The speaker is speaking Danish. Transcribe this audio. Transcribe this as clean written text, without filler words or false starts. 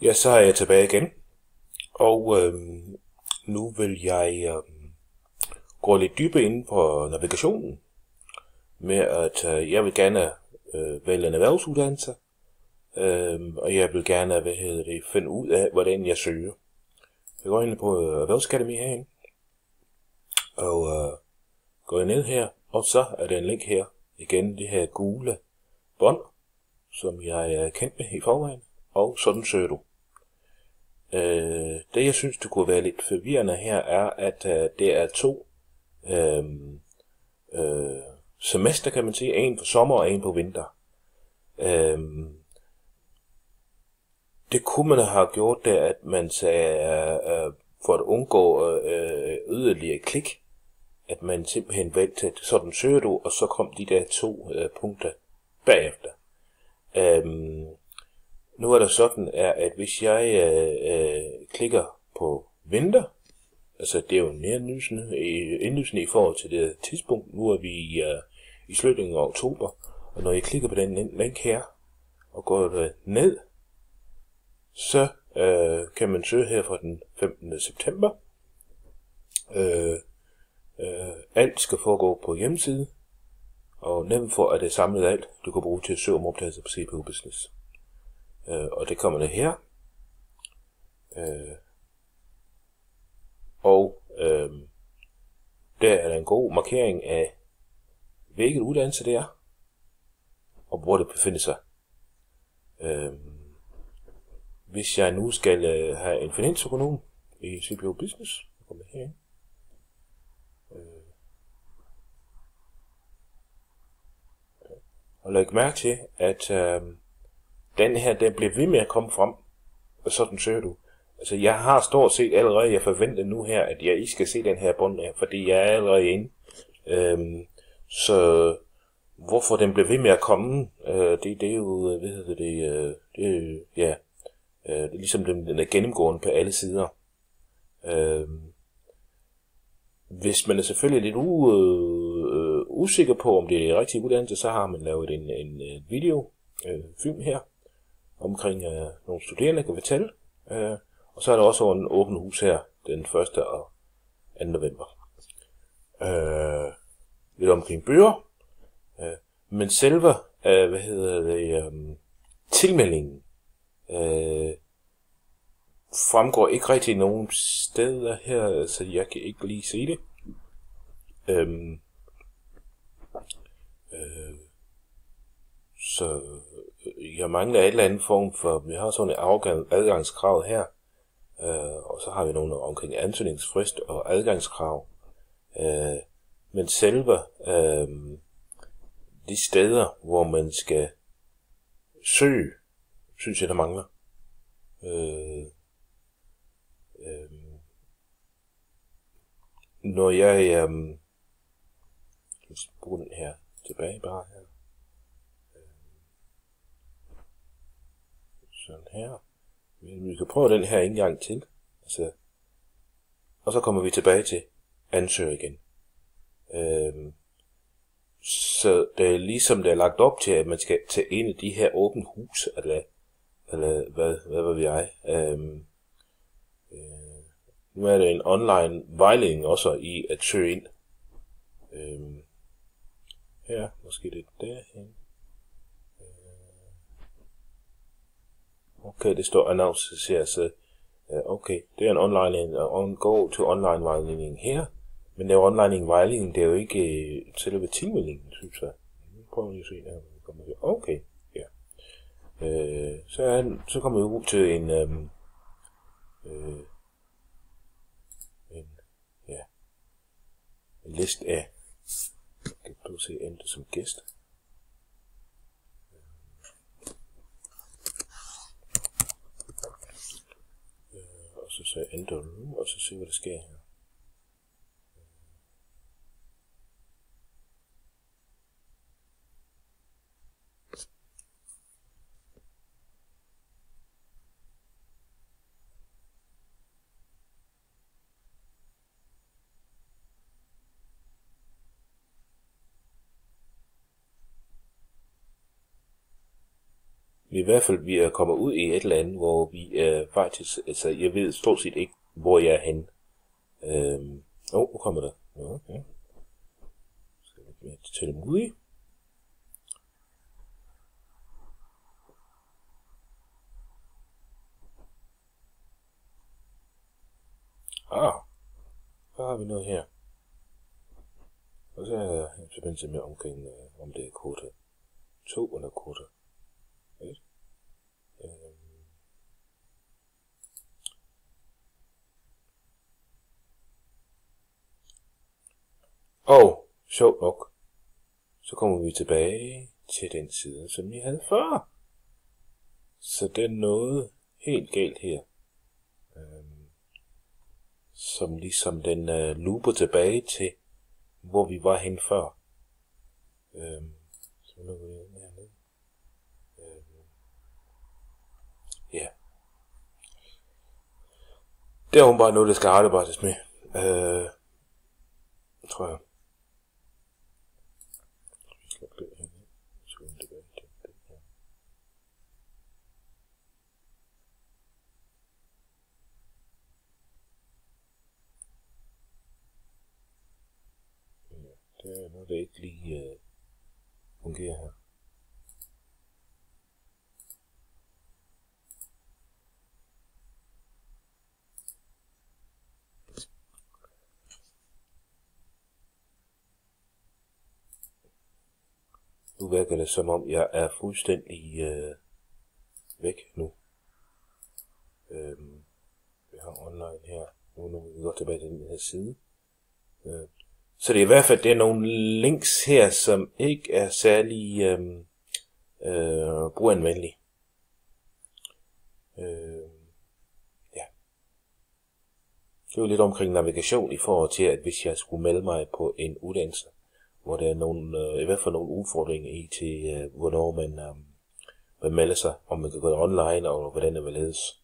Ja, så er jeg tilbage igen, og nu vil jeg gå lidt dybere ind på navigationen med, at jeg vil gerne vælge en erhvervsuddannelse, og jeg vil gerne finde ud af, hvordan jeg søger. Jeg går ind på Erhvervsakademi herinde, og går jeg ned her, og så er der en link her, igen det her gule bånd, som jeg er kendt med i forvejen, og sådan søger du. Det jeg synes, det kunne være lidt forvirrende her, er, at det er to semester, kan man sige. En på sommer og en på vinter. Det kunne man have gjort det, at man sagde, for at undgå yderligere klik, at man simpelthen valgte, sådan søger du, og så kom de der to punkter bagefter. Nu er det sådan, at hvis jeg klikker på vinter, altså det er jo indlysende i forhold til det tidspunkt, nu er vi i slutningen af oktober, og når jeg klikker på den link her, og går ned, så kan man søge her fra den 15. september. Alt skal foregå på hjemmeside, og nemt for at det samlet alt, du kan bruge til at søge om optagelse på CPU Business. Og det kommer ned her. Der er der en god markering af, hvilket uddannelse det er, og hvor det befinder sig. Hvis jeg nu skal have en finansøkonom i CPU Business, så kommer jeg herind. Og læg mærke til, at den her, den bliver ved med at komme frem, og sådan søger du. Altså, jeg har stort set allerede, jeg forventer nu her, at jeg ikke skal se den her bånd her, fordi jeg er allerede inde. Så hvorfor den bliver ved med at komme, det er jo, det er ligesom den er gennemgående på alle sider. Hvis man er selvfølgelig lidt usikker på, om det er rigtig uddannelse, så har man lavet en film her, omkring nogle studerende kan fortælle. Og så er der også en åben hus her, den 1. og 2. november. Lidt omkring bøger. Men selve, tilmeldingen, fremgår ikke rigtig nogen steder her, så jeg kan ikke lige se det. Så jeg mangler et eller andet form for, vi har sådan et adgangskrav her, og så har vi nogle omkring ansøgningsfrist og adgangskrav. Men selve de steder, hvor man skal søge, synes jeg, der mangler. Når jeg bruger den her tilbage bare her. Sådan her. Vi kan prøve den her en gang til. Altså, og så kommer vi tilbage til ansøger igen. Så det er ligesom det er lagt op til, at man skal tage en af de her åbne hus, eller hvad ved jeg. Nu er der en online vejledning også i at søge ind. Her, måske det derhen. Okay, det står annonces her, så okay, det er en online, go to online vejledning her, men det er online vejledning, det er jo ikke selve tilmeldingen, synes jeg. Prøv lige at se her. Okay, ja. Så kommer vi ud til en liste af, kan du se enter som gæst. Så enter nu, og så se hvad der sker her. i hvert fald, vi er kommet ud i et eller andet, hvor vi faktisk, altså jeg ved stort set ikke, hvor jeg er henne. Nu kommer der. Okay. Skal vi lidt til mulig. Så har vi noget her. Og så er jeg i forbindelse med omkring, om det er kvote 2 eller kvote 1. Og sjovt nok, så kommer vi tilbage til den side, som vi havde før. Så det er noget helt galt her. Som ligesom den looper tilbage til, hvor vi var hen før. Så lukker vi den hernede. Ja. Det er bare noget, der skal arbejdes med. Tror jeg. Det er noget, der ikke lige fungerer her. Nu virker det som om, jeg er fuldstændig væk nu. Vi har online her. Nu er vi godt tilbage til den her side. Så det er i hvert fald, det er nogle links her, som ikke er særlig brugeranvendelige. Ja. Det er jo lidt omkring navigation i forhold til, at hvis jeg skulle melde mig på en uddannelse, hvor der er nogle, i hvert fald nogle udfordringer i til, hvornår man melder sig, om man kan gå online, og hvordan det vil ledes.